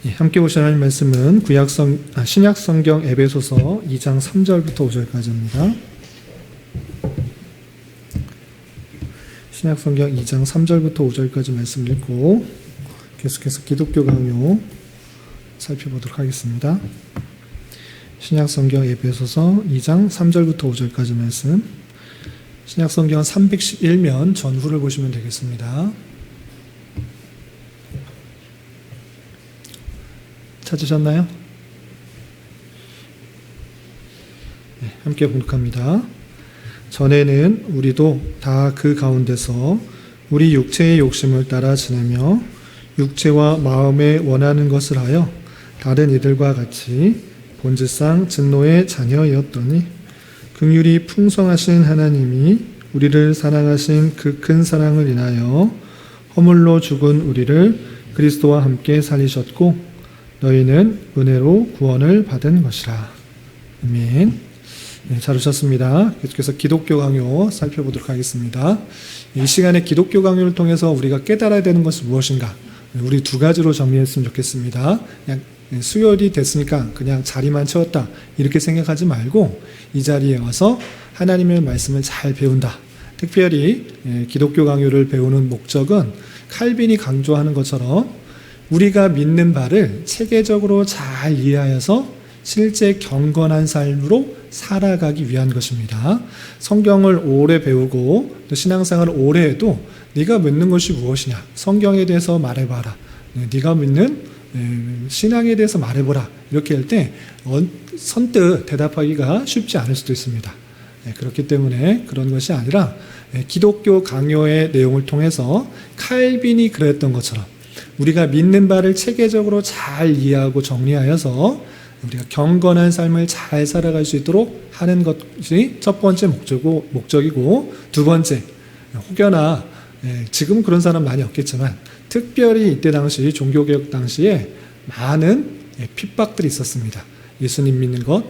함께 보실 하나님 말씀은 신약성경 에베소서 2장 3절부터 5절까지입니다. 신약성경 2장 3절부터 5절까지 말씀 읽고 계속해서 기독교 강요 살펴보도록 하겠습니다. 신약성경 에베소서 2장 3절부터 5절까지 말씀, 신약성경 311면 전후를 보시면 되겠습니다. 찾으셨나요? 네, 함께 봉독합니다. 전에는 우리도 다 그 가운데서 우리 육체의 욕심을 따라 지내며 육체와 마음에 원하는 것을 하여 다른 이들과 같이 본질상 진노의 자녀였더니 긍휼이 풍성하신 하나님이 우리를 사랑하신 그 큰 사랑을 인하여 허물로 죽은 우리를 그리스도와 함께 살리셨고 너희는 은혜로 구원을 받은 것이라. 아멘. 네, 잘 오셨습니다. 계속해서 기독교 강요 살펴보도록 하겠습니다. 이 시간에 기독교 강요를 통해서 우리가 깨달아야 되는 것은 무엇인가? 우리 두 가지로 정리했으면 좋겠습니다. 그냥 수요일이 됐으니까 그냥 자리만 채웠다 이렇게 생각하지 말고 이 자리에 와서 하나님의 말씀을 잘 배운다. 특별히 기독교 강요를 배우는 목적은 칼빈이 강조하는 것처럼 우리가 믿는 바를 체계적으로 잘 이해하여서 실제 경건한 삶으로 살아가기 위한 것입니다. 성경을 오래 배우고 또 신앙생활을 오래 해도 네가 믿는 것이 무엇이냐? 성경에 대해서 말해봐라. 네가 믿는 신앙에 대해서 말해보라. 이렇게 할 때 선뜻 대답하기가 쉽지 않을 수도 있습니다. 그렇기 때문에 그런 것이 아니라 기독교 강요의 내용을 통해서 칼빈이 그랬던 것처럼 우리가 믿는 바를 체계적으로 잘 이해하고 정리하여서 우리가 경건한 삶을 잘 살아갈 수 있도록 하는 것이 첫 번째 목적이고 두 번째, 혹여나 지금은 그런 사람 많이 없겠지만 특별히 이때 당시 종교개혁 당시에 많은 핍박들이 있었습니다. 예수님 믿는 것,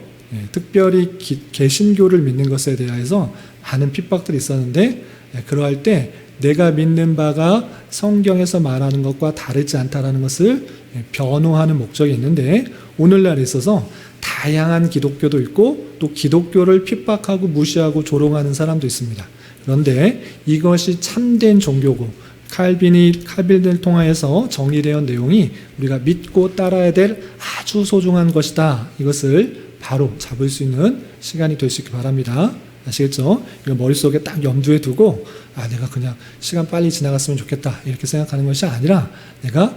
특별히 개신교를 믿는 것에 대해서 많은 핍박들이 있었는데 그러할 때 내가 믿는 바가 성경에서 말하는 것과 다르지 않다라는 것을 변호하는 목적이 있는데 오늘날에 있어서 다양한 기독교도 있고 또 기독교를 핍박하고 무시하고 조롱하는 사람도 있습니다. 그런데 이것이 참된 종교고 칼빈을 통하여서 정리되어 내용이 우리가 믿고 따라야 될 아주 소중한 것이다. 이것을 바로 잡을 수 있는 시간이 될 수 있기 바랍니다. 아시겠죠? 이거 머릿속에 딱 염두에 두고 내가 그냥 시간 빨리 지나갔으면 좋겠다 이렇게 생각하는 것이 아니라 내가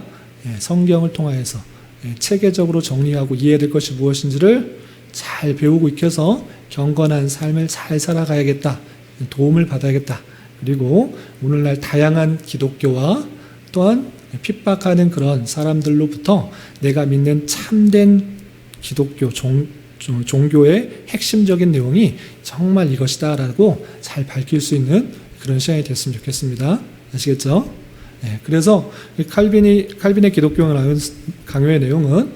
성경을 통하여서 체계적으로 정리하고 이해될 것이 무엇인지를 잘 배우고 익혀서 경건한 삶을 잘 살아가야겠다. 도움을 받아야겠다. 그리고 오늘날 다양한 기독교와 또한 핍박하는 그런 사람들로부터 내가 믿는 참된 기독교 종교의 핵심적인 내용이 정말 이것이다 라고 잘 밝힐 수 있는 그런 시간이 됐으면 좋겠습니다. 아시겠죠? 그래서 칼빈의 기독교 강요의 내용은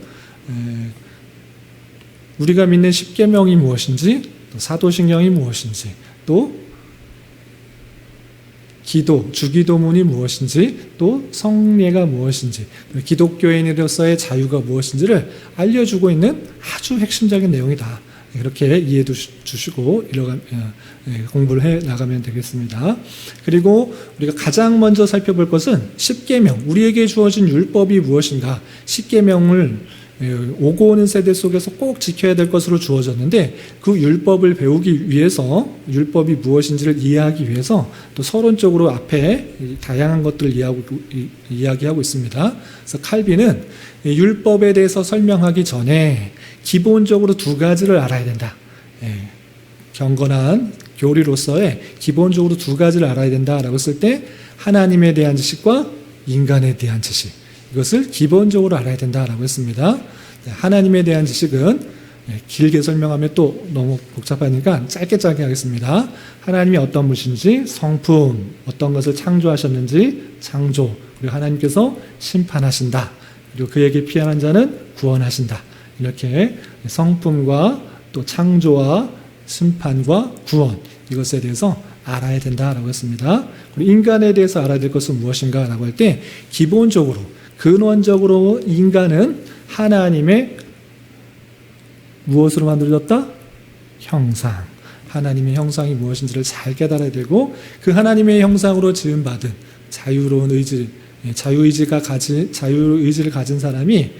우리가 믿는 십계명이 무엇인지 또 사도신경이 무엇인지 또 기도, 주기도문이 무엇인지 또 성례가 무엇인지 기독교인으로서의 자유가 무엇인지를 알려주고 있는 아주 핵심적인 내용이다. 이렇게 이해해 주시고 공부를 해 나가면 되겠습니다. 그리고 우리가 가장 먼저 살펴볼 것은 십계명, 우리에게 주어진 율법이 무엇인가. 십계명을 오고 오는 세대 속에서 꼭 지켜야 될 것으로 주어졌는데 그 율법을 배우기 위해서 율법이 무엇인지를 이해하기 위해서 또 서론적으로 앞에 다양한 것들을 이야기하고 있습니다. 그래서 칼빈은 율법에 대해서 설명하기 전에 기본적으로 두 가지를 알아야 된다. 경건한 교리로서의 기본적으로 두 가지를 알아야 된다라고 했을 때 하나님에 대한 지식과 인간에 대한 지식, 이것을 기본적으로 알아야 된다라고 했습니다. 하나님에 대한 지식은 길게 설명하면 또 너무 복잡하니까 짧게 하겠습니다. 하나님이 어떤 분이신지, 성품, 어떤 것을 창조하셨는지, 창조, 그리고 하나님께서 심판하신다. 그리고 그에게 피한한 자는 구원하신다. 이렇게 성품과 또 창조와 심판과 구원, 이것에 대해서 알아야 된다라고 했습니다. 그리고 인간에 대해서 알아야 될 것은 무엇인가라고 할 때 기본적으로 근원적으로 인간은 하나님의 무엇으로 만들어졌다? 형상. 하나님의 형상이 무엇인지를 잘 깨달아야 되고, 그 하나님의 형상으로 지음받은 자유로운 의지, 자유의지를 가진 사람이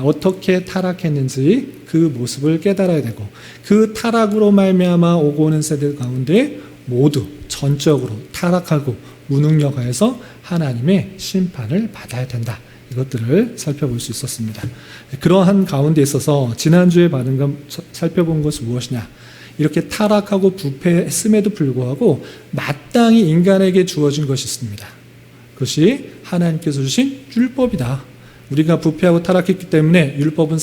어떻게 타락했는지 그 모습을 깨달아야 되고, 그 타락으로 말미암아 오고 오는 세대 가운데 모두 전적으로 타락하고 무능력하여서 하나님의 심판을 받아야 된다. 이것들을 살펴볼 수 있었습니다. 그러한 가운데 있어서 지난주에 살펴본 것이 무엇이냐? 이렇게 타락하고 부패했음에도 불구하고 마땅히 인간에게 주어진 것이 있습니다. 그것이 하나님께서 주신 율법이다. 우리가 부패하고 타락했기 때문에 율법은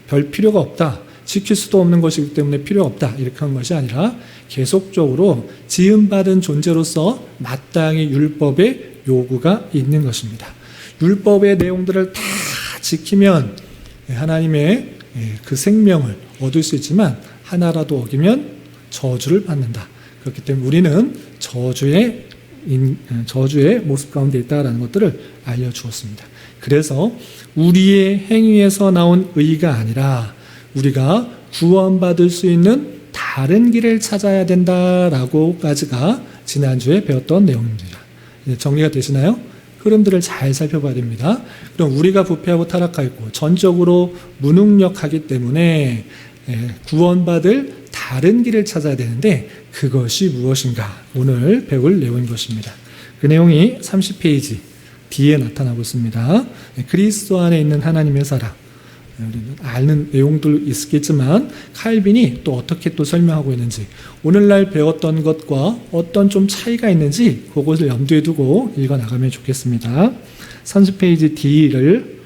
별 필요가 없다. 지킬 수도 없는 것이기 때문에 필요 없다. 이렇게 한 것이 아니라 계속적으로 지음받은 존재로서 마땅히 율법의 요구가 있는 것입니다. 율법의 내용들을 다 지키면 하나님의 그 생명을 얻을 수 있지만 하나라도 어기면 저주를 받는다. 그렇기 때문에 우리는 저주의 모습 가운데 있다라는 것들을 알려주었습니다. 그래서 우리의 행위에서 나온 의가 아니라 우리가 구원받을 수 있는 다른 길을 찾아야 된다라고까지가 지난주에 배웠던 내용입니다. 정리가 되시나요? 흐름들을 잘 살펴봐야 됩니다. 그럼 우리가 부패하고 타락하였고 전적으로 무능력하기 때문에 구원받을 다른 길을 찾아야 되는데 그것이 무엇인가? 오늘 배울 내용인 것입니다. 그 내용이 30페이지 뒤에 나타나고 있습니다. 그리스도 안에 있는 하나님의 사랑. 우리는 아는 내용도 있겠지만 칼빈이 또 어떻게 또 설명하고 있는지, 오늘날 배웠던 것과 어떤 좀 차이가 있는지 그것을 염두에 두고 읽어나가면 좋겠습니다. 30페이지 D를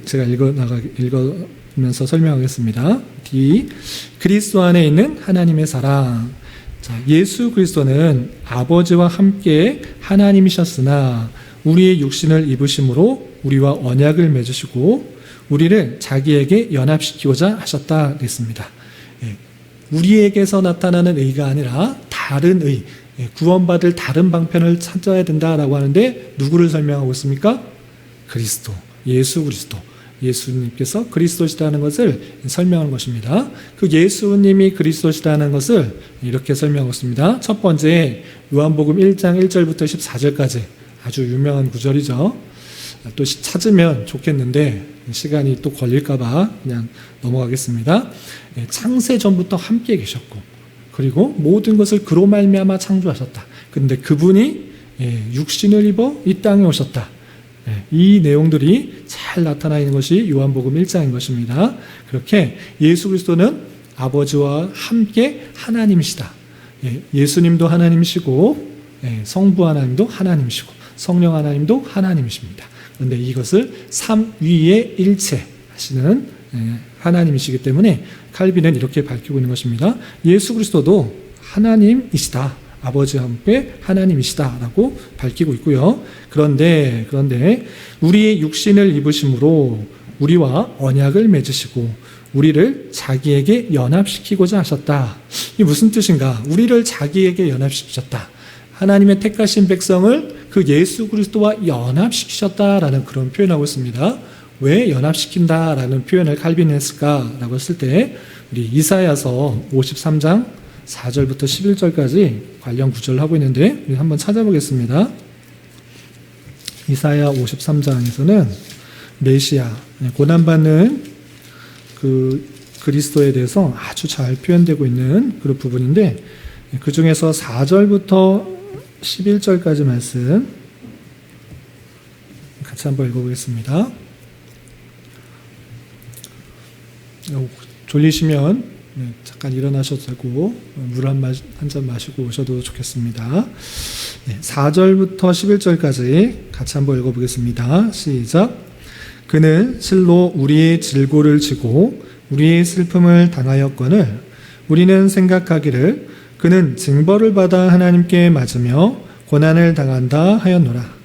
제가 읽으면서 설명하겠습니다. D, 그리스도 안에 있는 하나님의 사랑. 자, 예수 그리스도는 아버지와 함께 하나님이셨으나 우리의 육신을 입으심으로 우리와 언약을 맺으시고 우리를 자기에게 연합시키고자 하셨다 그랬습니다. 우리에게서 나타나는 의가 아니라 다른 의, 구원받을 다른 방편을 찾아야 된다라고 하는데 누구를 설명하고 있습니까? 그리스도, 예수 그리스도. 예수님께서 그리스도시다는 것을 설명하는 것입니다. 그 예수님이 그리스도시다는 것을 이렇게 설명하고 있습니다. 첫 번째, 요한복음 1장 1절부터 14절까지 아주 유명한 구절이죠. 또 찾으면 좋겠는데 시간이 또 걸릴까봐 그냥 넘어가겠습니다. 창세 전부터 함께 계셨고, 그리고 모든 것을 그로 말미암아 창조하셨다. 그런데 그분이 육신을 입어 이 땅에 오셨다. 이 내용들이 잘 나타나 있는 것이 요한복음 1장인 것입니다. 그렇게 예수 그리스도는 아버지와 함께 하나님이시다. 예수님도 하나님이시고 성부 하나님도 하나님이시고 성령 하나님도 하나님이십니다. 그런데 이것을 삼위의 일체 하시는 하나님이시기 때문에 칼빈은 이렇게 밝히고 있는 것입니다. 예수 그리스도도 하나님이시다. 아버지와 함께 하나님이시다라고 밝히고 있고요. 그런데 우리의 육신을 입으심으로 우리와 언약을 맺으시고 우리를 자기에게 연합시키고자 하셨다. 이게 무슨 뜻인가? 우리를 자기에게 연합시키셨다. 하나님의 택하신 백성을 그 예수 그리스도와 연합시키셨다라는 그런 표현하고 있습니다. 왜 연합시킨다라는 표현을 칼빈이 했을까라고 했을 때 우리 이사야서 53장 4절부터 11절까지 관련 구절을 하고 있는데 우리 한번 찾아보겠습니다. 이사야 53장에서는 메시아, 고난받는 그 그리스도에 대해서 아주 잘 표현되고 있는 그런 부분인데 그 중에서 4절부터 11절까지 말씀 같이 한번 읽어보겠습니다. 졸리시면 잠깐 일어나셔도 되고 물 한 잔 마시고 오셔도 좋겠습니다. 4절부터 11절까지 같이 한번 읽어보겠습니다. 시작. 그는 실로 우리의 질고를 지고 우리의 슬픔을 당하였거늘 우리는 생각하기를 그는 징벌을 받아 하나님께 맞으며 고난을 당한다 하였노라.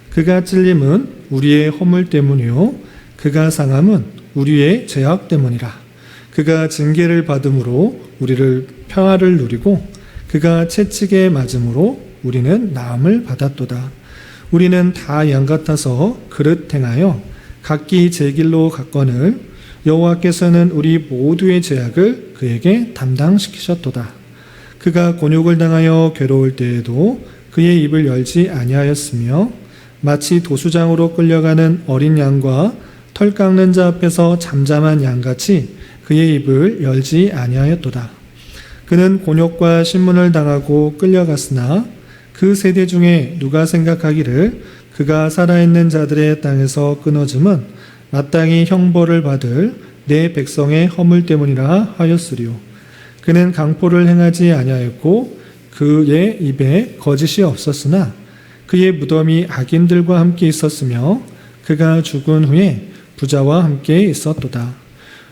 그가 찔림은 우리의 허물 때문이요 그가 상함은 우리의 죄악 때문이라. 그가 징계를 받음으로 우리를 평화를 누리고 그가 채찍에 맞음으로 우리는 나음을 받았도다. 우리는 다 양 같아서 그릇 행하여 각기 제 길로 갔거늘 여호와께서는 우리 모두의 죄악을 그에게 담당시키셨도다. 그가 곤욕을 당하여 괴로울 때에도 그의 입을 열지 아니하였으며 마치 도수장으로 끌려가는 어린 양과 털 깎는 자 앞에서 잠잠한 양같이 그의 입을 열지 아니하였도다. 그는 곤욕과 신문을 당하고 끌려갔으나 그 세대 중에 누가 생각하기를 그가 살아있는 자들의 땅에서 끊어짐은 마땅히 형벌을 받을 내 백성의 허물 때문이라 하였으리요. 그는 강포를 행하지 아니하였고 그의 입에 거짓이 없었으나 그의 무덤이 악인들과 함께 있었으며 그가 죽은 후에 부자와 함께 있었도다.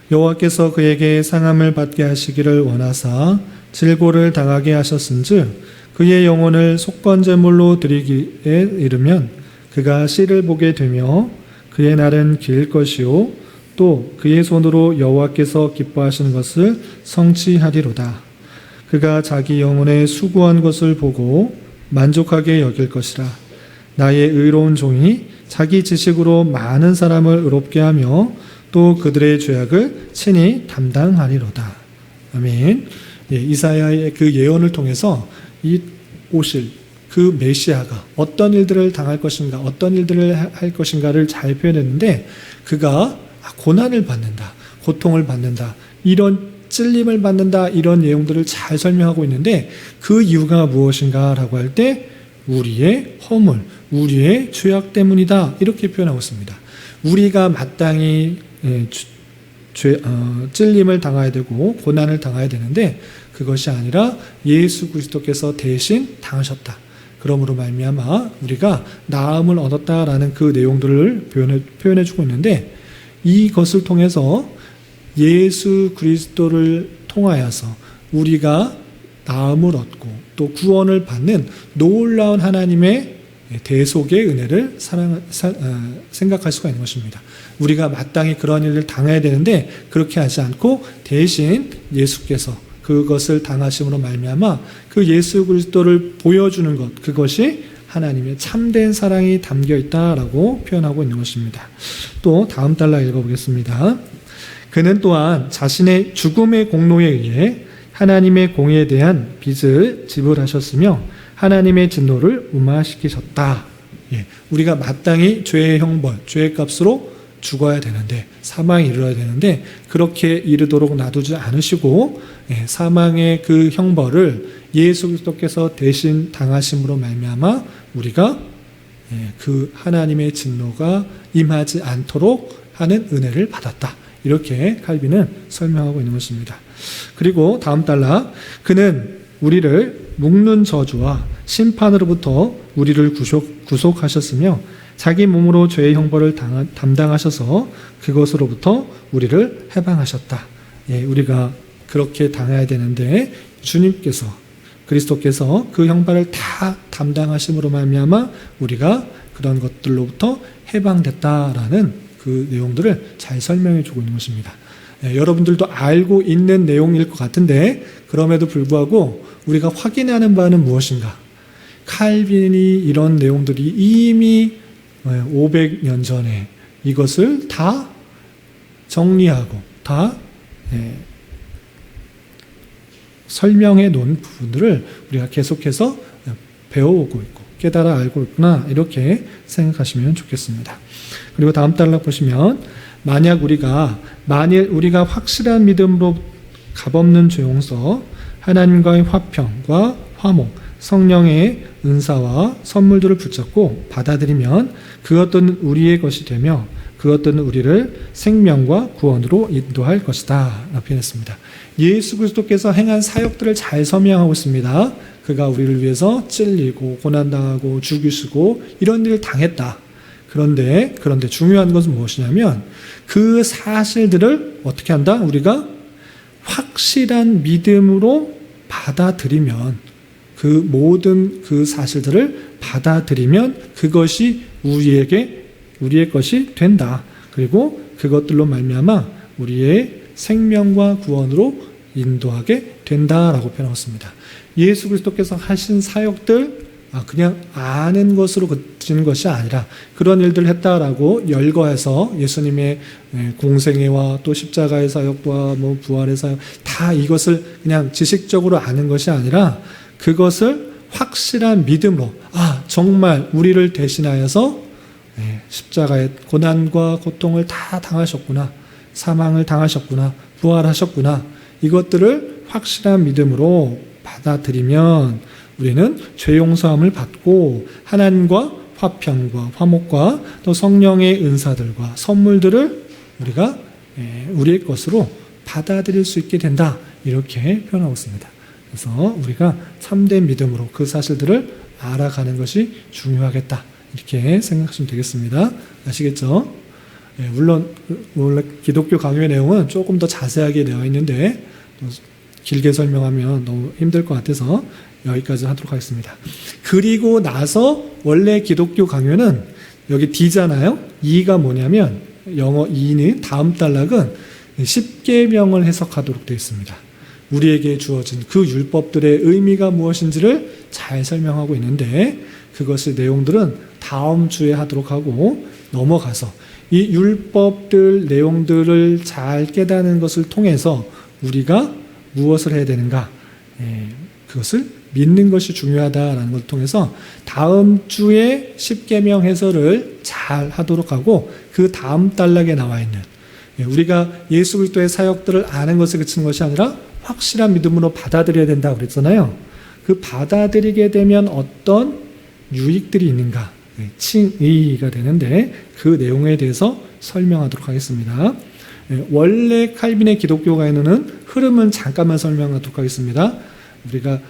여호와께서 그에게 상함을 받게 하시기를 원하사 질고를 당하게 하셨은즉 그의 영혼을 속건제물로 드리기에 이르면 그가 씨를 보게 되며 그의 날은 길 것이요 또 그의 손으로 여호와께서 기뻐하시는 것을 성취하리로다. 그가 자기 영혼에 수고한 것을 보고 만족하게 여길 것이라. 나의 의로운 종이 자기 지식으로 많은 사람을 의롭게 하며 또 그들의 죄악을 친히 담당하리로다. 아멘. 이사야의 그 예언을 통해서 이 오실 그 메시아가 어떤 일들을 당할 것인가, 어떤 일들을 할 것인가를 잘 표현했는데 그가 고난을 받는다, 고통을 받는다, 이런 찔림을 받는다, 이런 내용들을 잘 설명하고 있는데 그 이유가 무엇인가라고 할 때 우리의 허물, 우리의 죄악 때문이다, 이렇게 표현하고 있습니다. 우리가 마땅히 찔림을 당해야 되고 고난을 당해야 되는데 그것이 아니라 예수 그리스도께서 대신 당하셨다. 그러므로 말미암아 우리가 나음을 얻었다라는 그 내용들을 표현해주고 있는데 이것을 통해서 예수 그리스도를 통하여서 우리가 나음을 얻고 또 구원을 받는 놀라운 하나님의 대속의 은혜를 생각할 수가 있는 것입니다. 우리가 마땅히 그런 일을 당해야 되는데 그렇게 하지 않고 대신 예수께서 그것을 당하심으로 말미암아 그 예수 그리스도를 보여주는 것, 그것이 하나님의 참된 사랑이 담겨 있다라고 표현하고 있는 것입니다. 또 다음 달라 읽어보겠습니다. 그는 또한 자신의 죽음의 공로에 의해 하나님의 공의에 대한 빚을 지불하셨으며 하나님의 진노를 무마시키셨다. 우리가 마땅히 죄의 형벌, 죄의 값으로 죽어야 되는데, 사망에 이르러야 되는데 그렇게 이르도록 놔두지 않으시고 사망의 그 형벌을 예수 그리스도께서 대신 당하심으로 말미암아 우리가 그 하나님의 진노가 임하지 않도록 하는 은혜를 받았다. 이렇게 칼빈은 설명하고 있는 것입니다. 그리고 다음 달라, 그는 우리를 묶는 저주와 심판으로부터 우리를 구속하셨으며 자기 몸으로 죄의 형벌을 담당하셔서 그것으로부터 우리를 해방하셨다. 우리가 그렇게 당해야 되는데 주님께서, 그리스도께서 그 형벌을 다 담당하심으로 말미암아 우리가 그런 것들로부터 해방됐다라는 그 내용들을 잘 설명해 주고 있는 것입니다. 여러분들도 알고 있는 내용일 것 같은데 그럼에도 불구하고 우리가 확인하는 바는 무엇인가? 칼빈이 이런 내용들이 이미 500년 전에 이것을 다 정리하고 다 설명해 놓은 부분들을 우리가 계속해서 배워오고 있고 깨달아 알고 있구나, 이렇게 생각하시면 좋겠습니다. 그리고 다음 단락 보시면 만일 우리가 확실한 믿음으로 값없는 죄용서, 하나님과의 화평과 화목, 성령의 은사와 선물들을 붙잡고 받아들이면 그것들은 우리의 것이 되며 그것들은 우리를 생명과 구원으로 인도할 것이다 라고 표현했습니다. 예수 그리스도께서 행한 사역들을 잘 설명하고 있습니다. 그가 우리를 위해서 찔리고 고난당하고 죽이시고 이런 일을 당했다. 그런데 중요한 것은 무엇이냐면 그 사실들을 어떻게 한다? 우리가 확실한 믿음으로 받아들이면, 그 모든 그 사실들을 받아들이면 그것이 우리의 것이 된다. 그리고 그것들로 말미암아 우리의 생명과 구원으로 인도하게 된다라고 표현하고 있습니다. 예수 그리스도께서 하신 사역들, 그냥 아는 것으로 그치는 것이 아니라 그런 일들을 했다라고 열거해서 예수님의 공생애와 또 십자가의 사역과 뭐 부활의 사역 다 이것을 그냥 지식적으로 아는 것이 아니라 그것을 확실한 믿음으로 정말 우리를 대신하여서 십자가의 고난과 고통을 다 당하셨구나, 사망을 당하셨구나, 부활하셨구나, 이것들을 확실한 믿음으로 받아들이면 우리는 죄 용서함을 받고 하나님과 화평과 화목과 또 성령의 은사들과 선물들을 우리가 우리의 것으로 받아들일 수 있게 된다, 이렇게 표현하고 있습니다. 그래서 우리가 참된 믿음으로 그 사실들을 알아가는 것이 중요하겠다, 이렇게 생각하시면 되겠습니다. 아시겠죠? 물론 원래 기독교 강요의 내용은 조금 더 자세하게 되어 있는데 길게 설명하면 너무 힘들 것 같아서 여기까지 하도록 하겠습니다. 그리고 나서 원래 기독교 강요는 여기 D잖아요. E가 뭐냐면 영어 E는 다음 단락은 십계명을 해석하도록 되어 있습니다. 우리에게 주어진 그 율법들의 의미가 무엇인지를 잘 설명하고 있는데 그것의 내용들은 다음 주에 하도록 하고 넘어가서 이 율법들 내용들을 잘 깨닫는 것을 통해서 우리가 무엇을 해야 되는가, 그것을 믿는 것이 중요하다라는 것을 통해서 다음 주에 십계명 해설을 잘 하도록 하고 그 다음 단락에 나와 있는 우리가 예수 그리스도의 사역들을 아는 것에 그치는 것이 아니라 확실한 믿음으로 받아들여야 된다고 그랬잖아요. 그 받아들이게 되면 어떤 유익들이 있는가, 칭의가 되는데 그 내용에 대해서 설명하도록 하겠습니다. 원래 칼빈의 기독교 강요는 흐름은 잠깐만 설명하도록 하겠습니다. 우리가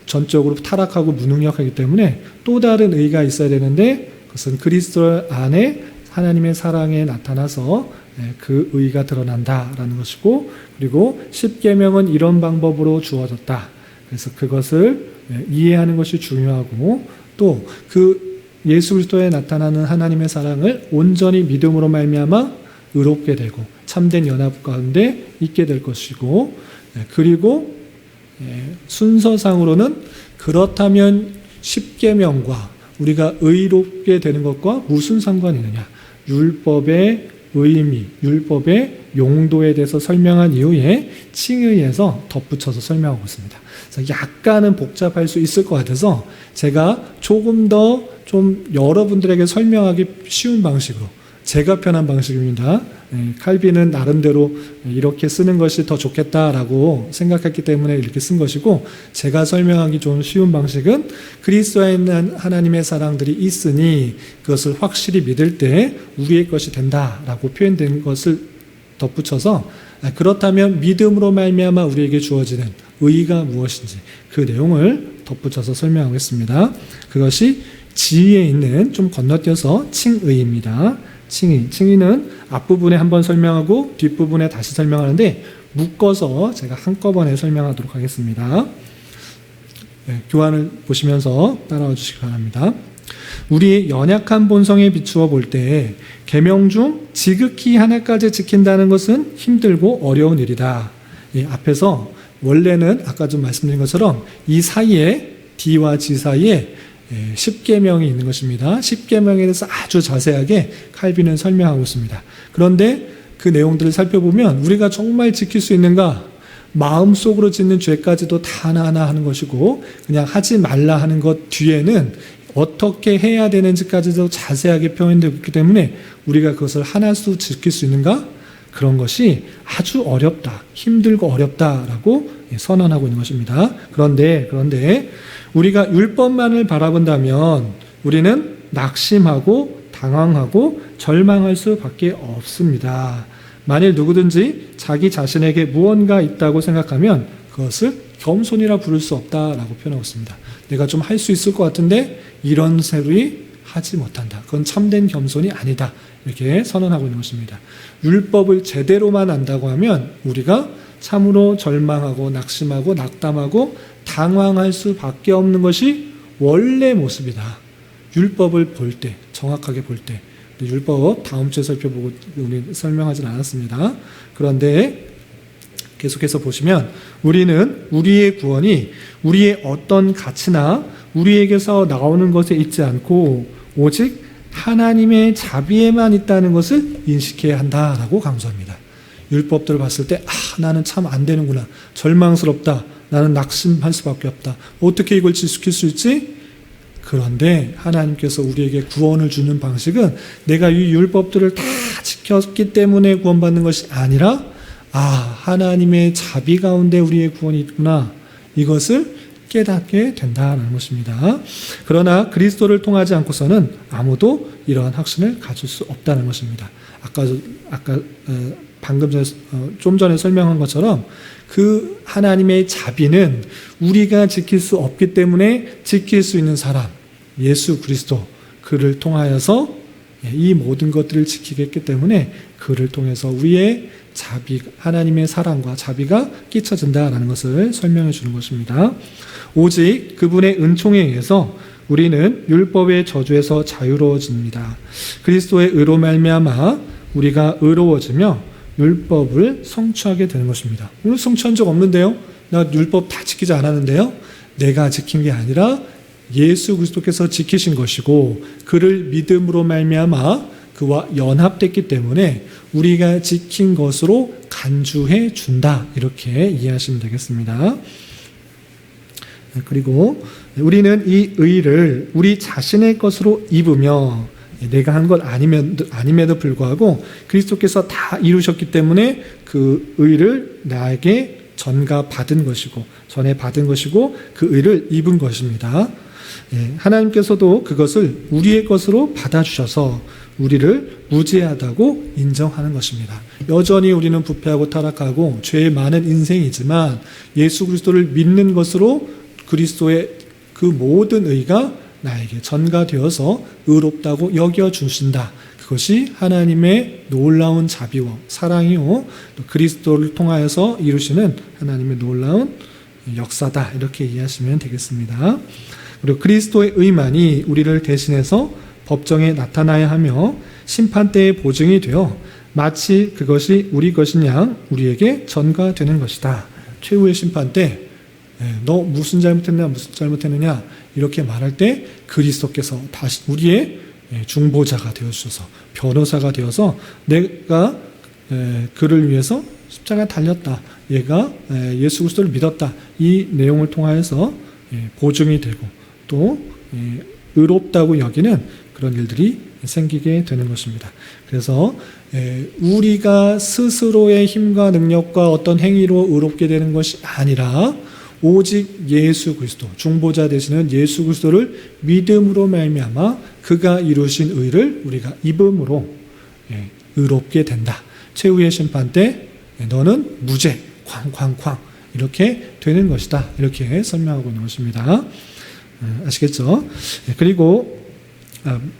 전적으로 타락하고 무능력하기 때문에 또 다른 의가 있어야 되는데 그것은 그리스도 안에 하나님의 사랑에 나타나서 그 의가 드러난다라는 것이고, 그리고 십계명은 이런 방법으로 주어졌다. 그래서 그것을 이해하는 것이 중요하고, 또 그 예수 그리스도에 나타나는 하나님의 사랑을 온전히 믿음으로 말미암아 의롭게 되고 참된 연합 가운데 있게 될 것이고, 그리고 순서상으로는 그렇다면 십계명과 우리가 의롭게 되는 것과 무슨 상관이 있느냐, 율법의 의미, 율법의 용도에 대해서 설명한 이후에 칭의에서 덧붙여서 설명하고 있습니다. 그래서 약간은 복잡할 수 있을 것 같아서 제가 조금 더 좀 여러분들에게 설명하기 쉬운 방식으로, 제가 편한 방식입니다. 칼빈은 나름대로 이렇게 쓰는 것이 더 좋겠다라고 생각했기 때문에 이렇게 쓴 것이고, 제가 설명하기 좀 쉬운 방식은 그리스도에 있는 하나님의 사랑들이 있으니 그것을 확실히 믿을 때 우리의 것이 된다라고 표현된 것을 덧붙여서, 그렇다면 믿음으로 말미암아 우리에게 주어지는 의의가 무엇인지 그 내용을 덧붙여서 설명하겠습니다. 그것이 지혜에 있는, 좀 건너뛰어서 칭의입니다. 칭의는 앞부분에 한번 설명하고 뒷부분에 다시 설명하는데 묶어서 제가 한꺼번에 설명하도록 하겠습니다. 교환을 보시면서 따라와 주시기 바랍니다. 우리의 연약한 본성에 비추어 볼 때 계명 중 지극히 하나까지 지킨다는 것은 힘들고 어려운 일이다. 앞에서 원래는 아까 좀 말씀드린 것처럼 이 사이에 D와 G 사이에 십계명이 있는 것입니다. 십계명에 대해서 아주 자세하게 칼빈은 설명하고 있습니다. 그런데 그 내용들을 살펴보면 우리가 정말 지킬 수 있는가? 마음속으로 짓는 죄까지도 다 하나하나 하는 것이고, 그냥 하지 말라 하는 것 뒤에는 어떻게 해야 되는지까지도 자세하게 표현되고 있기 때문에 우리가 그것을 하나씩 지킬 수 있는가? 그런 것이 아주 어렵다, 힘들고 어렵다라고 선언하고 있는 것입니다. 그런데 우리가 율법만을 바라본다면 우리는 낙심하고 당황하고 절망할 수밖에 없습니다. 만일 누구든지 자기 자신에게 무언가 있다고 생각하면 그것을 겸손이라 부를 수 없다라고 표현하고 있습니다. 내가 좀 할 수 있을 것 같은데 이런 세로이 하지 못한다. 그건 참된 겸손이 아니다. 이렇게 선언하고 있는 것입니다. 율법을 제대로만 안다고 하면 우리가 참으로 절망하고 낙심하고 낙담하고 당황할 수밖에 없는 것이 원래 모습이다. 율법을 볼 때, 정확하게 볼 때. 율법 다음 주에 살펴보고 우리 설명하진 않았습니다. 그런데 계속해서 보시면 우리는 우리의 구원이 우리의 어떤 가치나 우리에게서 나오는 것에 있지 않고 오직 하나님의 자비에만 있다는 것을 인식해야 한다라고 강조합니다. 율법들을 봤을 때 나는 참 안 되는구나. 절망스럽다. 나는 낙심할 수밖에 없다. 어떻게 이걸 지킬 수 있지? 그런데 하나님께서 우리에게 구원을 주는 방식은 내가 이 율법들을 다 지켰기 때문에 구원받는 것이 아니라 하나님의 자비 가운데 우리의 구원이 있구나. 이것을 깨닫게 된다는 것입니다. 그러나 그리스도를 통하지 않고서는 아무도 이러한 확신을 가질 수 없다는 것입니다. 방금 전에 좀 전에 설명한 것처럼 그 하나님의 자비는 우리가 지킬 수 없기 때문에 지킬 수 있는 사람 예수 그리스도 그를 통하여서 이 모든 것들을 지키게 했기 때문에 그를 통해서 우리의 자비 하나님의 사랑과 자비가 끼쳐진다라는 것을 설명해 주는 것입니다. 오직 그분의 은총에 의해서 우리는 율법의 저주에서 자유로워집니다. 그리스도의 의로 말미암아 우리가 의로워지며 율법을 성취하게 되는 것입니다. 오늘 성취한 적 없는데요? 나 율법 다 지키지 않았는데요? 내가 지킨 게 아니라 예수 그리스도께서 지키신 것이고 그를 믿음으로 말미암아 그와 연합됐기 때문에 우리가 지킨 것으로 간주해 준다. 이렇게 이해하시면 되겠습니다. 그리고 우리는 이 의를 우리 자신의 것으로 입으며 내가 한 것 아님에도 불구하고 그리스도께서 다 이루셨기 때문에 그 의를 나에게 전에 받은 것이고 그 의를 입은 것입니다. 하나님께서도 그것을 우리의 것으로 받아주셔서 우리를 무죄하다고 인정하는 것입니다. 여전히 우리는 부패하고 타락하고 죄 많은 인생이지만 예수 그리스도를 믿는 것으로 그리스도의 그 모든 의가 나에게 전가되어서 의롭다고 여겨주신다. 그것이 하나님의 놀라운 자비와 사랑이요 또 그리스도를 통하여서 이루시는 하나님의 놀라운 역사다. 이렇게 이해하시면 되겠습니다. 그리고 그리스도의 의만이 우리를 대신해서 법정에 나타나야 하며 심판대의 보증이 되어 마치 그것이 우리 것인 양 우리에게 전가되는 것이다. 최후의 심판 때 너 무슨 잘못했느냐 이렇게 말할 때 그리스도께서 다시 우리의 중보자가 되어주셔서 변호사가 되어서 내가 그를 위해서 십자가에 달렸다. 얘가 예수 그리스도를 믿었다. 이 내용을 통하여서 보증이 되고 또 의롭다고 여기는 그런 일들이 생기게 되는 것입니다. 그래서 우리가 스스로의 힘과 능력과 어떤 행위로 의롭게 되는 것이 아니라 오직 예수 그리스도 중보자 되시는 예수 그리스도를 믿음으로 말미암아 그가 이루신 의를 우리가 입음으로 의롭게 된다. 최후의 심판 때 너는 무죄 쾅쾅쾅 이렇게 되는 것이다. 이렇게 설명하고 있는 것입니다. 아시겠죠? 그리고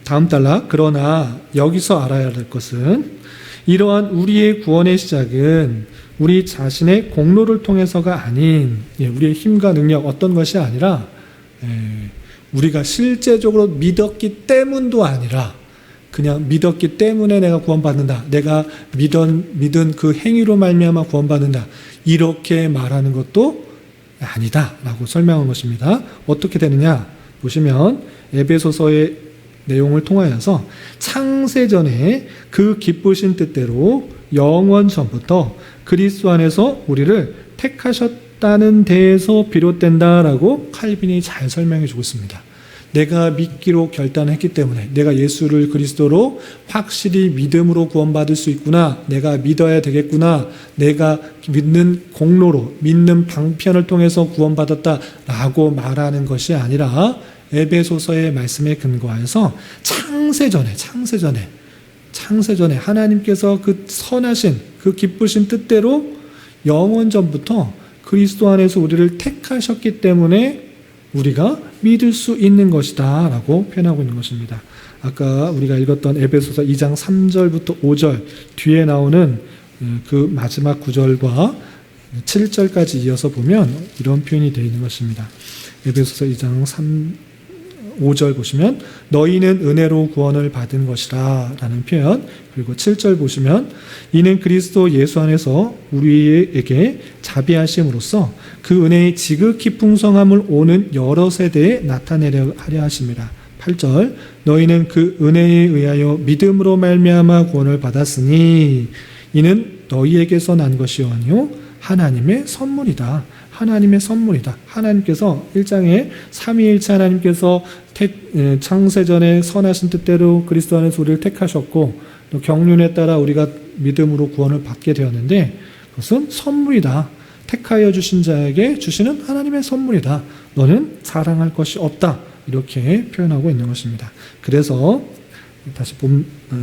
다음 단락 그러나 여기서 알아야 될 것은 이러한 우리의 구원의 시작은 우리 자신의 공로를 통해서가 아닌 우리의 힘과 능력 어떤 것이 아니라 우리가 실제적으로 믿었기 때문도 아니라 그냥 믿었기 때문에 내가 구원받는다. 내가 믿은 그 행위로 말미암아 구원받는다. 이렇게 말하는 것도 아니다 라고 설명한 것입니다. 어떻게 되느냐 보시면 에베소서의 내용을 통하여서 창세전에 그 기쁘신 뜻대로 영원 전부터 그리스도 안에서 우리를 택하셨다는 데에서 비롯된다라고 칼빈이 잘 설명해 주고 있습니다. 내가 믿기로 결단했기 때문에 내가 예수를 그리스도로 확실히 믿음으로 구원받을 수 있구나. 내가 믿어야 되겠구나. 내가 믿는 공로로 믿는 방편을 통해서 구원받았다라고 말하는 것이 아니라 에베소서의 말씀에 근거하여서 창세전에 하나님께서 그 선하신 그 기쁘신 뜻대로 영원 전부터 그리스도 안에서 우리를 택하셨기 때문에 우리가 믿을 수 있는 것이다 라고 표현하고 있는 것입니다. 아까 우리가 읽었던 에베소서 2장 3절부터 5절 뒤에 나오는 그 마지막 9절과 7절까지 이어서 보면 이런 표현이 되어 있는 것입니다. 에베소서 2장 5절 보시면 너희는 은혜로 구원을 받은 것이라 라는 표현, 그리고 7절 보시면 이는 그리스도 예수 안에서 우리에게 자비하심으로써 그 은혜의 지극히 풍성함을 오는 여러 세대에 나타내려 하려 하심이라. 8절 너희는 그 은혜에 의하여 믿음으로 말미암아 구원을 받았으니 이는 너희에게서 난 것이 아니요 하나님의 선물이다. 하나님의 선물이다. 하나님께서 1장에 삼위일체 하나님께서 창세전에 선하신 뜻대로 그리스도 안에서 우리를 택하셨고 또 경륜에 따라 우리가 믿음으로 구원을 받게 되었는데 그것은 선물이다. 택하여 주신 자에게 주시는 하나님의 선물이다. 너는 자랑할 것이 없다. 이렇게 표현하고 있는 것입니다. 그래서 다시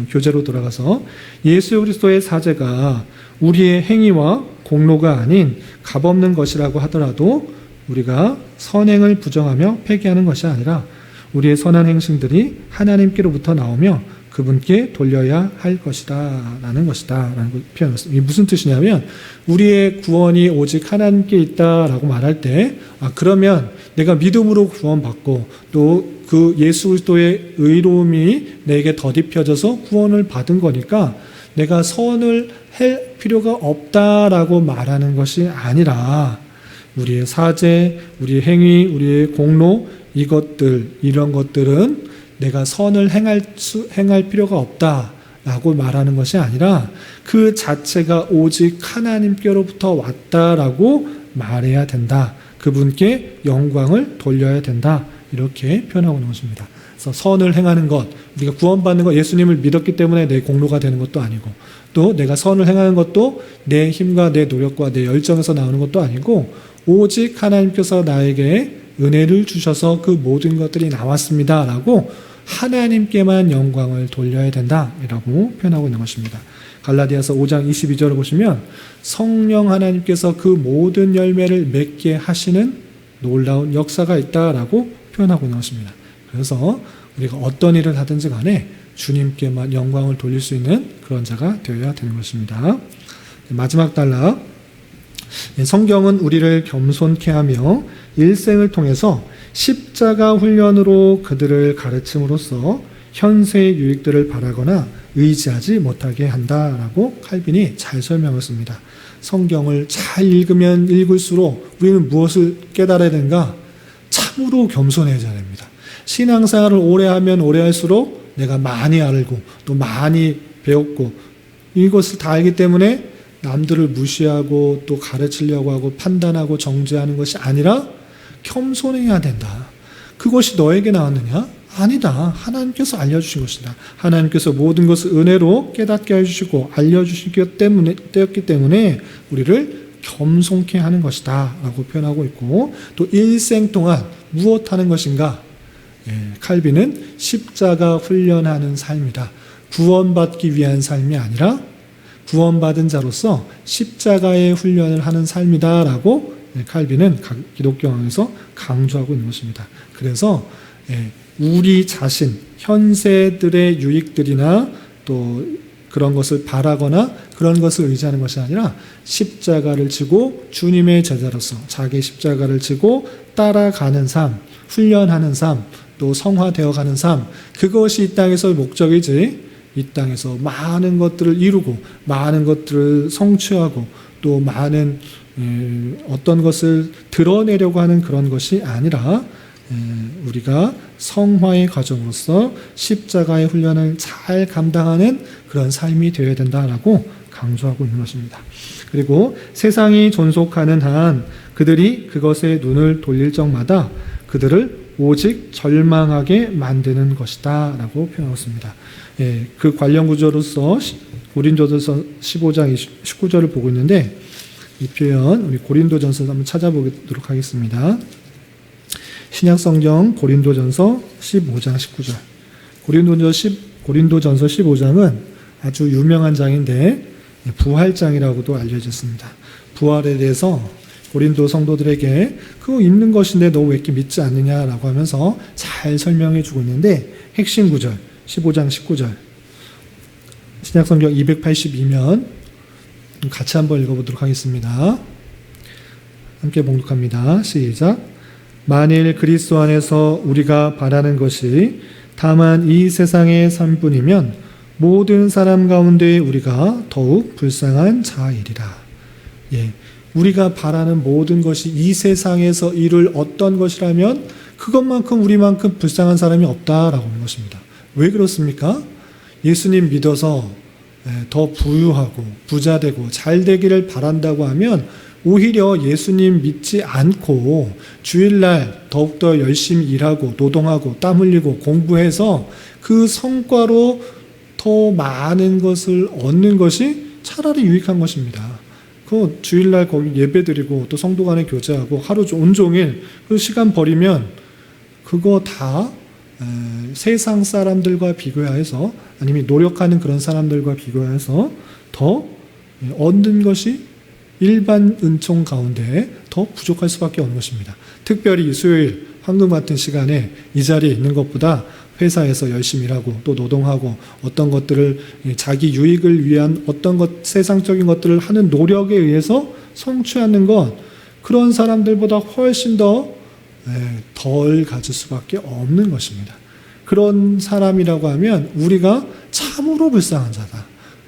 교재로 돌아가서 예수 그리스도의 사죄가 우리의 행위와 공로가 아닌 값없는 것이라고 하더라도 우리가 선행을 부정하며 폐기하는 것이 아니라 우리의 선한 행실들이 하나님께로부터 나오며 그분께 돌려야 할 것이다 라는 것이다 라는 표현이었습니다. 이게 무슨 뜻이냐면 우리의 구원이 오직 하나님께 있다라고 말할 때 그러면 내가 믿음으로 구원받고 또 그 예수 그리스도의 의로움이 내게 덧입혀져서 구원을 받은 거니까 내가 선을 할 필요가 없다라고 말하는 것이 아니라 우리의 사죄, 우리의 행위, 우리의 공로 이런 것들은 내가 선을 행할 필요가 없다라고 말하는 것이 아니라 그 자체가 오직 하나님께로부터 왔다라고 말해야 된다. 그분께 영광을 돌려야 된다. 이렇게 표현하고 있는 것입니다. 그래서 선을 행하는 것, 우리가 구원받는 것, 예수님을 믿었기 때문에 내 공로가 되는 것도 아니고 또 내가 선을 행하는 것도 내 힘과 내 노력과 내 열정에서 나오는 것도 아니고 오직 하나님께서 나에게 은혜를 주셔서 그 모든 것들이 나왔습니다 라고 하나님께만 영광을 돌려야 된다라고 표현하고 있는 것입니다. 갈라디아서 5장 22절을 보시면 성령 하나님께서 그 모든 열매를 맺게 하시는 놀라운 역사가 있다라고 표현하고 있는 것입니다. 그래서 우리가 어떤 일을 하든지 간에 주님께만 영광을 돌릴 수 있는 그런 자가 되어야 되는 것입니다. 마지막 단락, 성경은 우리를 겸손케 하며 일생을 통해서 십자가 훈련으로 그들을 가르침으로써 현세의 유익들을 바라거나 의지하지 못하게 한다라고 칼빈이 잘 설명했습니다. 성경을 잘 읽으면 읽을수록 우리는 무엇을 깨달아야 되는가? 참으로 겸손해져야 됩니다. 신앙생활을 오래 하면 오래 할수록 내가 많이 알고 또 많이 배웠고 이것을 다 알기 때문에 남들을 무시하고 또 가르치려고 하고 판단하고 정죄하는 것이 아니라 겸손해야 된다. 그것이 너에게 나왔느냐? 아니다. 하나님께서 알려주신 것이다. 하나님께서 모든 것을 은혜로 깨닫게 해주시고 알려주시기 때문에 우리를 겸손케 하는 것이다 라고 표현하고 있고 또 일생 동안 무엇하는 것인가? 칼빈은 십자가 훈련하는 삶이다. 구원받기 위한 삶이 아니라 구원받은 자로서 십자가의 훈련을 하는 삶이다 라고 칼빈은 기독교왕에서 강조하고 있는 것입니다. 그래서 우리 자신, 현세들의 유익들이나 또 그런 것을 바라거나 그런 것을 의지하는 것이 아니라 십자가를 지고 주님의 제자로서 자기 십자가를 지고 따라가는 삶, 훈련하는 삶, 또 성화되어 가는 삶, 그것이 이 땅에서의 목적이지 이 땅에서 많은 것들을 이루고 많은 것들을 성취하고 또 많은 어떤 것을 드러내려고 하는 그런 것이 아니라 우리가 성화의 과정으로서 십자가의 훈련을 잘 감당하는 그런 삶이 되어야 된다라고 강조하고 있는 것입니다. 그리고 세상이 존속하는 한 그들이 그것에 눈을 돌릴 적마다 그들을 오직 절망하게 만드는 것이다 라고 표현하고 있습니다. 그 관련 구절로서 고린도전서 15장 19절을 보고 있는데 이 표현 우리 고린도전서 한번 찾아보도록 하겠습니다. 신약성경 고린도전서 15장 19절. 고린도전서 15장은 아주 유명한 장인데 부활장이라고도 알려졌습니다. 부활에 대해서 고린도 성도들에게 그거 있는 것인데 너 왜 이렇게 믿지 않느냐라고 하면서 잘 설명해 주고 있는데 핵심 구절 15장 19절 신약성경 282면 같이 한번 읽어보도록 하겠습니다. 함께 봉독합니다. 시작. 만일 그리스도 안에서 우리가 바라는 것이 다만 이 세상의 삶뿐이면 모든 사람 가운데 우리가 더욱 불쌍한 자이리라. 예, 우리가 바라는 모든 것이 이 세상에서 이룰 어떤 것이라면 그것만큼 우리만큼 불쌍한 사람이 없다라고 하는 것입니다. 왜 그렇습니까? 예수님 믿어서 더 부유하고 부자되고 잘 되기를 바란다고 하면 오히려 예수님 믿지 않고 주일날 더욱더 열심히 일하고 노동하고 땀 흘리고 공부해서 그 성과로 더 많은 것을 얻는 것이 차라리 유익한 것입니다. 그 주일날 거기 예배드리고 또 성도 간에 교제하고 하루 온종일 그 시간 버리면 그거 다 세상 사람들과 비교해서 아니면 노력하는 그런 사람들과 비교해서 더 얻는 것이 일반 은총 가운데 더 부족할 수밖에 없는 것입니다. 특별히 수요일 황금 같은 시간에 이 자리에 있는 것보다 회사에서 열심히 일하고 또 노동하고 어떤 것들을 자기 유익을 위한 어떤 것 세상적인 것들을 하는 노력에 의해서 성취하는 것 그런 사람들보다 훨씬 더 덜 가질 수밖에 없는 것입니다. 그런 사람이라고 하면 우리가 참으로 불쌍한 자다.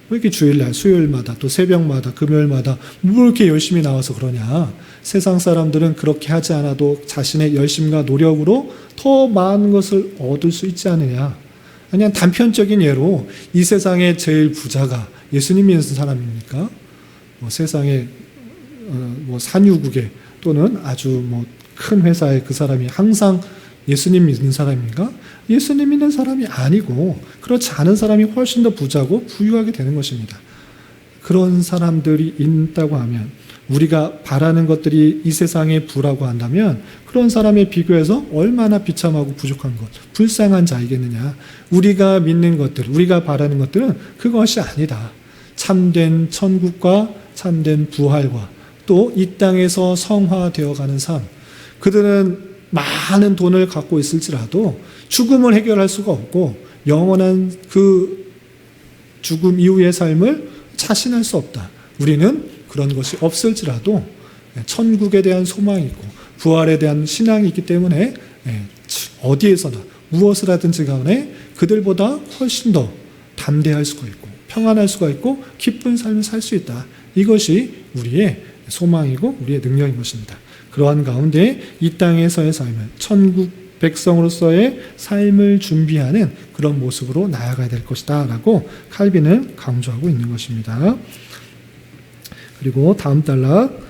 왜 이렇게 주일날, 수요일마다, 또 새벽마다, 금요일마다 뭐 이렇게 열심히 나와서 그러냐. 세상 사람들은 그렇게 하지 않아도 자신의 열심과 노력으로 더 많은 것을 얻을 수 있지 않느냐. 그냥 단편적인 예로 이 세상의 제일 부자가 예수님 믿는 사람입니까? 세상의 산유국에 또는 아주 큰 회사의 그 사람이 항상 예수님 믿는 사람인가? 예수님 믿는 사람이 아니고 그렇지 않은 사람이 훨씬 더 부자고 부유하게 되는 것입니다. 그런 사람들이 있다고 하면 우리가 바라는 것들이 이 세상의 부라고 한다면 그런 사람에 비교해서 얼마나 비참하고 부족한 것, 불쌍한 자이겠느냐. 우리가 믿는 것들, 우리가 바라는 것들은 그것이 아니다. 참된 천국과 참된 부활과 또 이 땅에서 성화되어가는 삶. 그들은 많은 돈을 갖고 있을지라도 죽음을 해결할 수가 없고 영원한 그 죽음 이후의 삶을 자신할 수 없다. 우리는 그런 것이 없을지라도 천국에 대한 소망이 있고 부활에 대한 신앙이 있기 때문에 어디에서나 무엇을 하든지 간에 그들보다 훨씬 더 담대할 수가 있고 평안할 수가 있고 기쁜 삶을 살 수 있다. 이것이 우리의 소망이고 우리의 능력인 것입니다. 그러한 가운데 이 땅에서의 삶을 천국 백성으로서의 삶을 준비하는 그런 모습으로 나아가야 될 것이다 라고 칼빈은 강조하고 있는 것입니다. 그리고 다음 단락,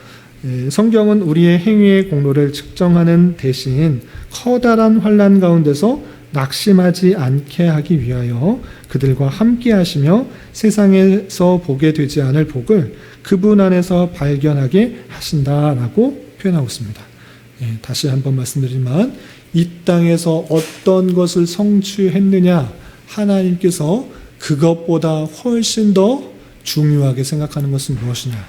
성경은 우리의 행위의 공로를 측정하는 대신 커다란 환난 가운데서 낙심하지 않게 하기 위하여 그들과 함께 하시며 세상에서 보게 되지 않을 복을 그분 안에서 발견하게 하신다라고 표현하고 있습니다. 다시 한번 말씀드리지만 이 땅에서 어떤 것을 성취했느냐 하나님께서 그것보다 훨씬 더 중요하게 생각하는 것은 무엇이냐?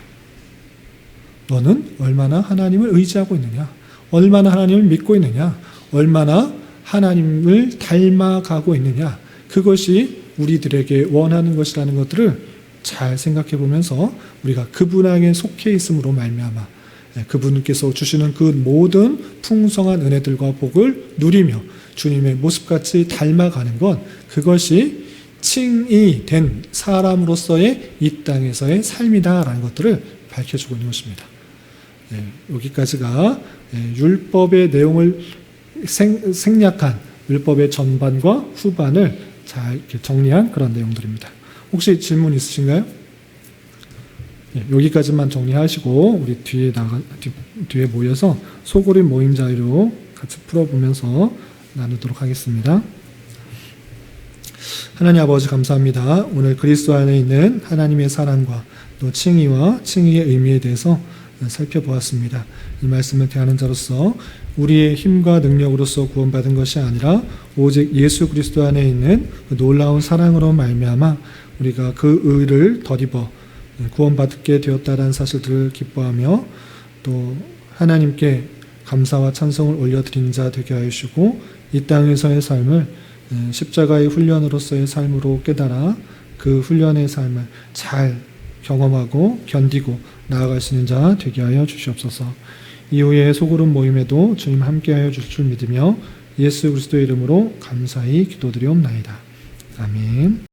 너는 얼마나 하나님을 의지하고 있느냐? 얼마나 하나님을 믿고 있느냐? 얼마나 하나님을 닮아가고 있느냐? 그것이 우리들에게 원하는 것이라는 것들을 잘 생각해 보면서 우리가 그분 안에 속해 있음으로 말미암아 그분께서 주시는 그 모든 풍성한 은혜들과 복을 누리며 주님의 모습같이 닮아가는 것, 그것이 칭이 된 사람으로서의 이 땅에서의 삶이다라는 것들을 밝혀주고 있는 것입니다. 여기까지가 율법의 내용을 생략한 율법의 전반과 후반을 잘 이렇게 정리한 그런 내용들입니다. 혹시 질문 있으신가요? 여기까지만 정리하시고 우리 뒤에 모여서 소그룹 모임 자리로 같이 풀어보면서 나누도록 하겠습니다. 하나님 아버지 감사합니다. 오늘 그리스도 안에 있는 하나님의 사랑과 또 칭의와 칭의의 의미에 대해서 살펴보았습니다. 이 말씀을 대하는 자로서 우리의 힘과 능력으로서 구원받은 것이 아니라 오직 예수 그리스도 안에 있는 그 놀라운 사랑으로 말미암아 우리가 그 의를 덧입어 구원받게 되었다는 사실들을 기뻐하며 또 하나님께 감사와 찬송을 올려드리는 자 되게 하여 주시고 이 땅에서의 삶을 십자가의 훈련으로서의 삶으로 깨달아 그 훈련의 삶을 잘 경험하고 견디고 나아갈 수 있는 자 되게 하여 주시옵소서. 이후에 소그룹 모임에도 주님 함께하여 주실 줄 믿으며 예수 그리스도의 이름으로 감사히 기도드리옵나이다. 아멘.